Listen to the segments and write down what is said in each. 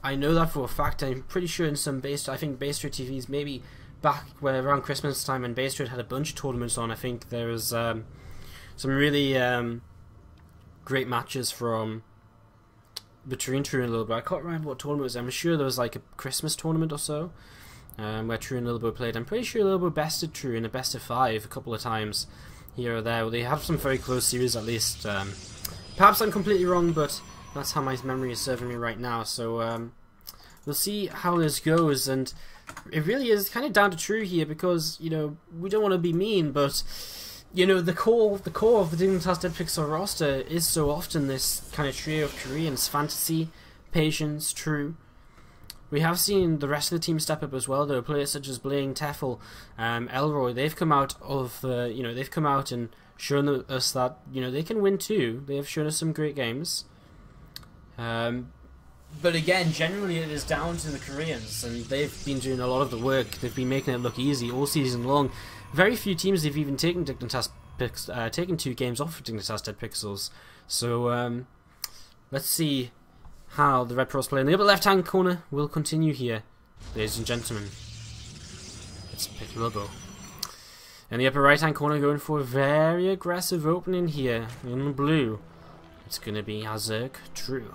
I know that for a fact. I'm pretty sure in some I think Base Trade TVs, maybe back where around Christmas time when Base Trade had a bunch of tournaments on, I think there was some really great matches from between True and Lilbow. I can't remember what tournament it was. I'm sure there was like a Christmas tournament or so where True and Lilbow played. I'm pretty sure Lilbow bested True in a best of 5 a couple of times here or there. Well, they have some very close series at least. Perhaps I'm completely wrong, but that's how my memory is serving me right now. So we'll see how this goes, and it really is kind of down to True here because, you know, we don't want to be mean, but you know, the core of the Dignitas Dead Pixel roster is so often this kind of trio of Koreans: Fantasy, Patience, True. We have seen the rest of the team step up as well, though. Players such as Bling, Teffel, Elroy, they've come out of you know, they've come out and shown us that, you know, they can win too. They have shown us some great games. But again, generally it is down to the Koreans, and they've been doing a lot of the work. They've been making it look easy all season long. Very few teams have even taken taken 2 games off of Dignitas Dead Pixels. So let's see how the Red Pros play. In the upper left-hand corner, we'll continue here, ladies and gentlemen. Let's pick Lilbow. In the upper right-hand corner, going for a very aggressive opening here in the blue. It's going to be Azurk True.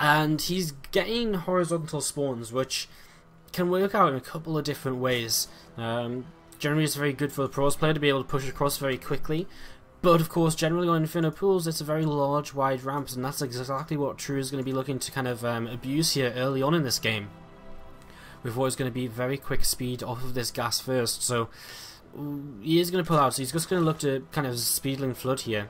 And he's getting horizontal spawns, which can work out in a couple of different ways. Generally it's very good for the pros player to be able to push across very quickly, but of course generally on Inferno Pools it's a very large wide ramp, and that's exactly what True is going to be looking to kind of abuse here early on in this game, with what is going to be very quick speed off of this gas first. So he is going to pull out, so he's just going to look to kind of speedling flood here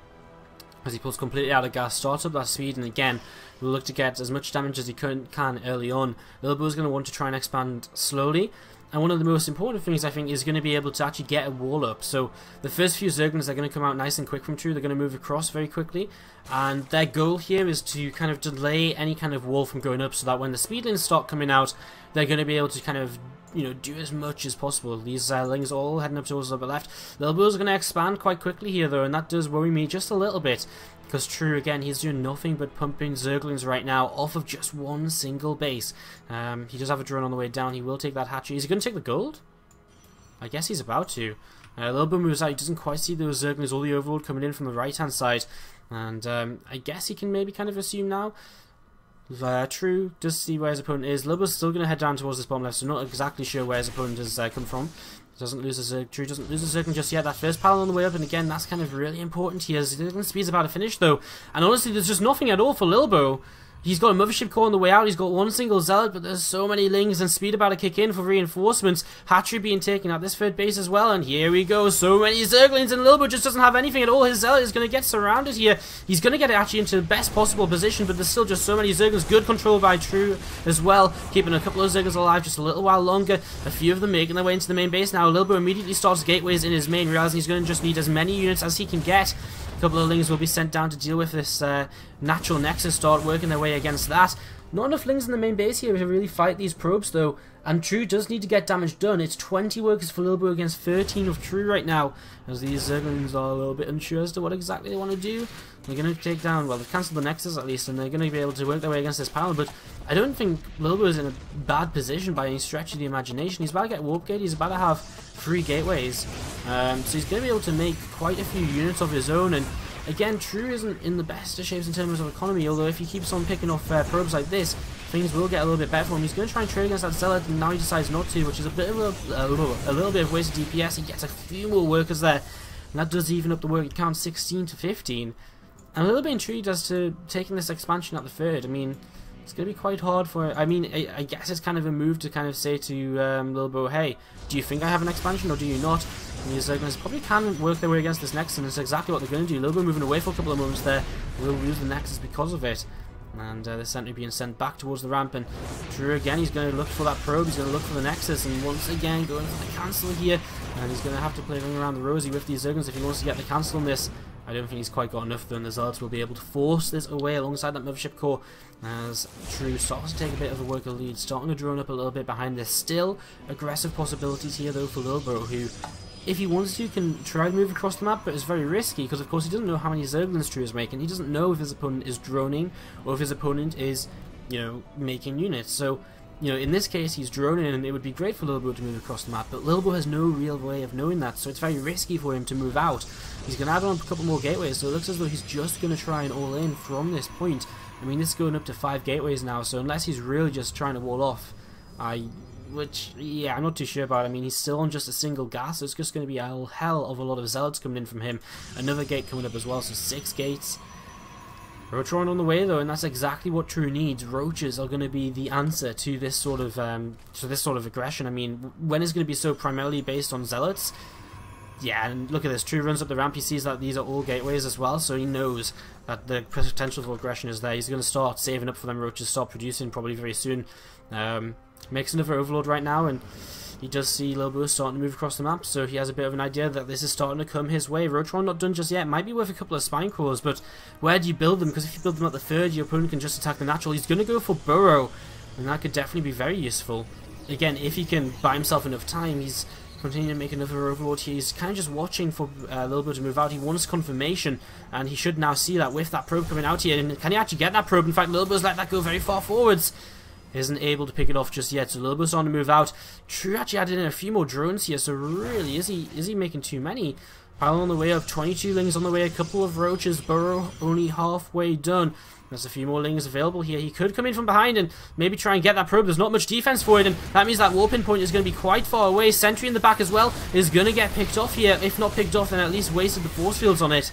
as he pulls completely out of gas, starts up that speed, and again we'll look to get as much damage as he can early on. Lilbow is going to want to try and expand slowly, and one of the most important things I think is going to be able to actually get a wall up. So the first few Zerglings are going to come out nice and quick from True. They're going to move across very quickly, and their goal here is to kind of delay any kind of wall from going up, so that when the speedlings start coming out, they're going to be able to kind of, you know, do as much as possible. These Lings all heading up towards the upper left. Lilbow's going to expand quite quickly here though, and that does worry me just a little bit, because True, again, he's doing nothing but pumping Zerglings right now off of just one single base. He does have a drone on the way down. He will take that hatchery. Is he going to take the gold? I guess he's about to. Lilbow moves out. He doesn't quite see those Zerglings or the Overlord coming in from the right-hand side. And I guess he can maybe kind of assume now. True does see where his opponent is. Lilbow's still going to head down towards this bottom left, so not exactly sure where his opponent has come from. Doesn't lose a True doesn't lose a Zerglin just yet. That first pal on the way up, and again, that's kind of really important here. Zerglin speed's about to finish though, and honestly, there's just nothing at all for Lilbow. He's got a Mothership Core on the way out, he's got one single Zealot, but there's so many Lings and speed about to kick in for reinforcements. Hatchery being taken at this third base as well, and here we go. So many Zerglings, and Lilbow just doesn't have anything at all. His Zealot is going to get surrounded here. He's going to get it actually into the best possible position, but there's still just so many Zerglings. Good control by True as well, keeping a couple of Zerglings alive just a little while longer. A few of them making their way into the main base now. Lilbow immediately starts gateways in his main, realizing he's going to just need as many units as he can get. A couple of Lings will be sent down to deal with this natural Nexus, start working their way against that. Not enough Lings in the main base here to really fight these probes though, and True does need to get damage done. It's 20 workers for Lilbow against 13 of True right now, as these Zerglings are a little bit unsure as to what exactly they want to do. They're going to take down, well, they've cancelled the Nexus at least, and they're going to be able to work their way against this panel, but I don't think Lilbow is in a bad position by any stretch of the imagination. He's about to get Warp Gate, he's about to have 3 gateways, so he's going to be able to make quite a few units of his own, and again, True isn't in the best of shapes in terms of economy, although if he keeps on picking off probes like this, things will get a little bit better for him. He's going to try and trade against that Zealot, and now he decides not to, which is a bit of a little bit of wasted DPS. He gets a few more workers there, and that does even up the work count 16 to 15. I'm a little bit intrigued as to taking this expansion at the third. I mean, it's going to be quite hard for... I mean, I guess it's kind of a move to kind of say to Lilbow, hey, do you think I have an expansion or do you not? And these Zerglings probably can work their way against this Nexus, and it's exactly what they're going to do. Lilbow moving away for a couple of moments there will lose the Nexus because of it. And the sentry being sent back towards the ramp, and True again, he's going to look for that probe, he's going to look for the Nexus, and once again going for the cancel here, and he's going to have to play ring around the rosy with these Zerglings if he wants to get the cancel on this. I don't think he's quite got enough though, and the Zealots will be able to force this away alongside that Mothership Core as True starts to take a bit of a worker lead, starting to drone up a little bit behind this. Still aggressive possibilities here though for Lilbow, who, if he wants to, can try to move across the map, but it's very risky because of course he doesn't know how many Zerglings True is making. He doesn't know if his opponent is droning or if his opponent is you know, making units. So, you know, in this case, he's droning in, and it would be great for Lilbow to move across the map, but Lilbow has no real way of knowing that, so it's very risky for him to move out. He's going to add on a couple more gateways, so it looks as though he's just going to try and all in from this point. I mean, this is going up to 5 gateways now, so unless he's really just trying to wall off, which, yeah, I'm not too sure about. I mean, he's still on just a single gas, so it's just going to be a hell of a lot of zealots coming in from him. Another gate coming up as well, so 6 gates. Roachron on the way though, and that's exactly what True needs. Roaches are going to be the answer to this sort of aggression. I mean, when it's going to be so primarily based on zealots. Yeah, and look at this. True runs up the ramp. He sees that these are all gateways as well, so he knows that the potential for aggression is there. He's going to start saving up for them roaches, start producing probably very soon. Makes another overload right now, and he does see Lilbow starting to move across the map, so he has a bit of an idea that this is starting to come his way. Roachron not done just yet. Might be worth a couple of spine cores, but where do you build them? Because if you build them at the 3rd, your opponent can just attack the natural. He's going to go for burrow, and that could definitely be very useful. Again, if he can buy himself enough time, he's continuing to make another overload here. He's kind of just watching for Lilbow to move out. He wants confirmation, and he should now see that with that probe coming out here. And can he actually get that probe? In fact, Lilbow's let that go very far forwards. Isn't able to pick it off just yet, so Lilbow's on to move out. True actually added in a few more drones here, so really, is he making too many? Pile on the way up, 22 lings on the way, a couple of roaches, burrow only halfway done. There's a few more lings available here. He could come in from behind and maybe try and get that probe. There's not much defense for it, and that means that warping point is going to be quite far away. Sentry in the back as well is going to get picked off here. If not picked off, then at least wasted the force fields on it.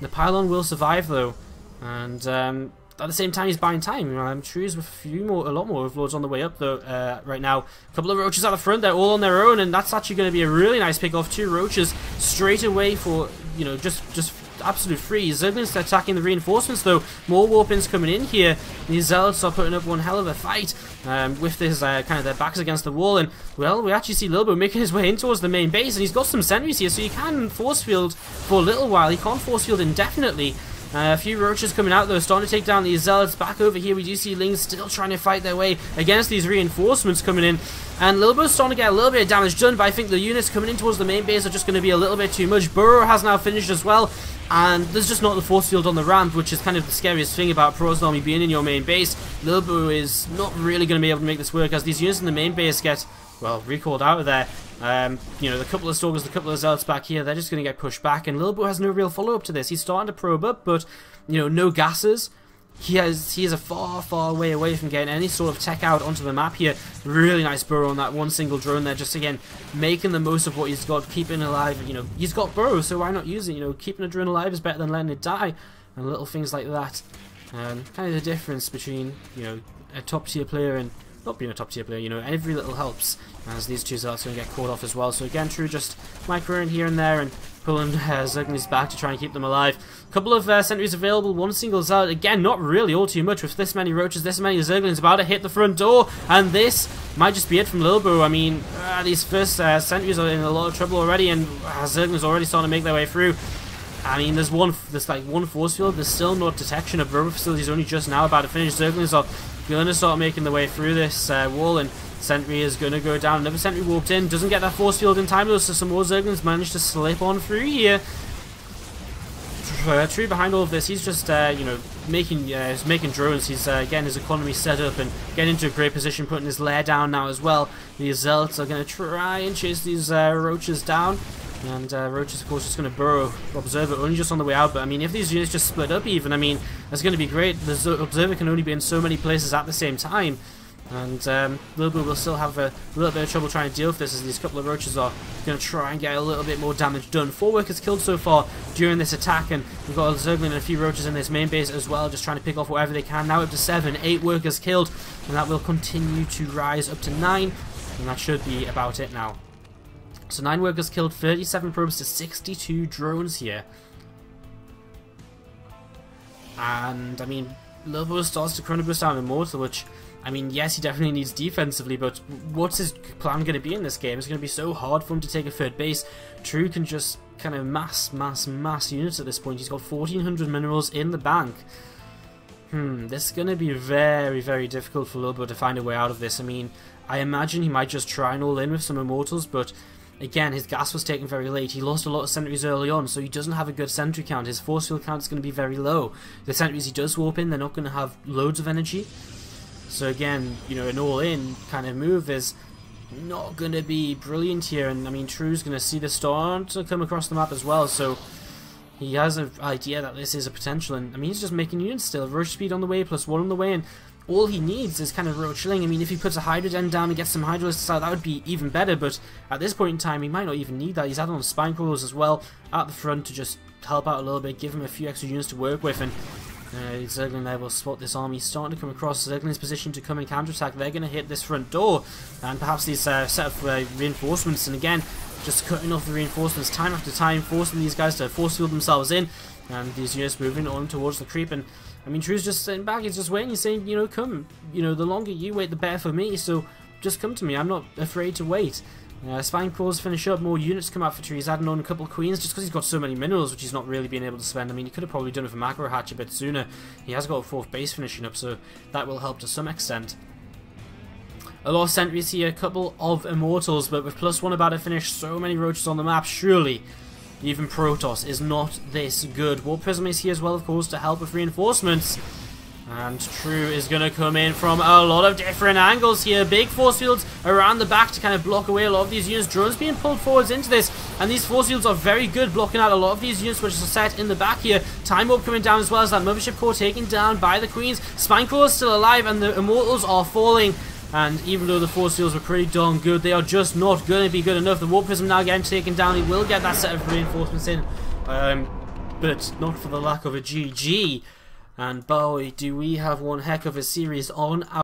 The pylon will survive though, and at the same time, he's buying time. True's with a lot more overloads on the way up though. Right now, a couple of roaches out the front. They're all on their own, and that's actually going to be a really nice pick off. 2 roaches straight away for, you know, just absolute free. Zerglings attacking the reinforcements though. More warpins coming in here. These zealots are putting up one hell of a fight with this kind of their backs against the wall. And well, we actually see Lilbow making his way in towards the main base, and he's got some sentries here, so he can force field for a little while. He can't force field indefinitely. A few roaches coming out though, starting to take down these zealots. Back over here, we do see lings still trying to fight their way against these reinforcements coming in. And Lilbow's starting to get a little bit of damage done, but I think the units coming in towards the main base are just going to be a little bit too much. Burrow has now finished as well, and there's just not the force field on the ramp, which is kind of the scariest thing about Pro's Army being in your main base. Lilbow is not really going to be able to make this work, as these units in the main base get, well, recalled out of there. You know, the couple of stalkers, the couple of zealots back here, they're just going to get pushed back, and Lilbow has no real follow-up to this. He's starting to probe up, but, you know, no gases. He is a far way away from getting any sort of tech out onto the map here. Really nice burrow on that one single drone there, just again, making the most of what he's got, keeping it alive. You know, he's got burrow, so why not use it? You know, keeping a drone alive is better than letting it die, and little things like that. Kind of the difference between, you know, a top-tier player and not being a top-tier player. You know, every little helps, as these two zealots are going to get caught off as well. So again, True just microing here and there and pulling Zerglings back to try and keep them alive. A couple of sentries available, one single zealot. Again, not really all too much with this many roaches, this many Zerglings about to hit the front door, and this might just be it from Lilbow. I mean, these first sentries are in a lot of trouble already, and Zerglings already starting to make their way through. I mean, there's like one force field. There's still no detection. Observer facilities only just now about to finish. Zerglings are going to start making their way through this wall, and sentry is going to go down. Another sentry warped in. Doesn't get that force field in time though, so some more Zerglings managed to slip on through here. True behind all of this, he's just you know, making drones. He's getting his economy set up and getting into a great position, putting his lair down now as well. These zealots are going to try and chase these roaches down. And Roach is of course just going to burrow Observer only just on the way out, but I mean, if these units just split up even, I mean, that's going to be great. The Observer can only be in so many places at the same time, and Lilbow will still have a little bit of trouble trying to deal with this, as these couple of roaches are going to try and get a little bit more damage done. 4 workers killed so far during this attack, and we've got a Zergling and a few roaches in this main base as well, just trying to pick off whatever they can. Now up to 7, 8 workers killed, and that will continue to rise up to 9, and that should be about it now. So 9 workers killed, 37 probes to 62 drones here. And, I mean, Lilbow starts to chrono boost down Immortal, which, I mean, yes, he definitely needs defensively, but what's his plan going to be in this game? It's going to be so hard for him to take a 3rd base. True can just kind of mass units at this point. He's got 1,400 minerals in the bank. This is going to be very difficult for Lilbow to find a way out of this. I mean, I imagine he might just try and all in with some Immortals, but again, his gas was taken very late. He lost a lot of sentries early on, so he doesn't have a good sentry count. His force field count is going to be very low. The sentries he does warp in, they're not going to have loads of energy. So again, you know, an all-in kind of move is not going to be brilliant here. And I mean, True's going to see the storm to come across the map as well, so he has an idea that this is a potential. And I mean, he's just making units still. Rush speed on the way, +1 on the way, and all he needs is kind of road chilling. I mean, if he puts a Hydra Den down and gets some Hydralisks out, that would be even better, but at this point in time, he might not even need that. He's adding on Spine Crawlers as well at the front to just help out a little bit, give him a few extra units to work with, and Zerglin there will spot this army starting to come across. Zerglin's position to come and counterattack. They're going to hit this front door, and perhaps these set of reinforcements, and again, just cutting off the reinforcements time after time, forcing these guys to force field themselves in, and these units moving on towards the creep. And I mean, True's just sitting back, he's just waiting, he's saying, you know, come, you know, the longer you wait, the better for me, so just come to me, I'm not afraid to wait. Spine Crawlers finish up, more units come out for True. He's adding on a couple of queens just because he's got so many minerals, which he's not really being able to spend. I mean, he could have probably done with a macro hatch a bit sooner. He has got a 4th base finishing up, so that will help to some extent. A lot of sentries here, a couple of immortals, but with +1 about to finish, so many roaches on the map, surely even Protoss is not this good. Warp Prism is here as well, of course, to help with reinforcements. And True is going to come in from a lot of different angles here. Big force fields around the back to kind of block away a lot of these units. Drones being pulled forwards into this, and these force fields are very good, blocking out a lot of these units which are set in the back here. Time Warp coming down as well as that Mothership Core taken down by the Queens. Spine Crawler still alive, and the Immortals are falling. And even though the force fields were pretty darn good, they are just not going to be good enough. The Warp Prism now getting taken down. He will get that set of reinforcements in, but not for the lack of a GG. And boy, do we have one heck of a series on our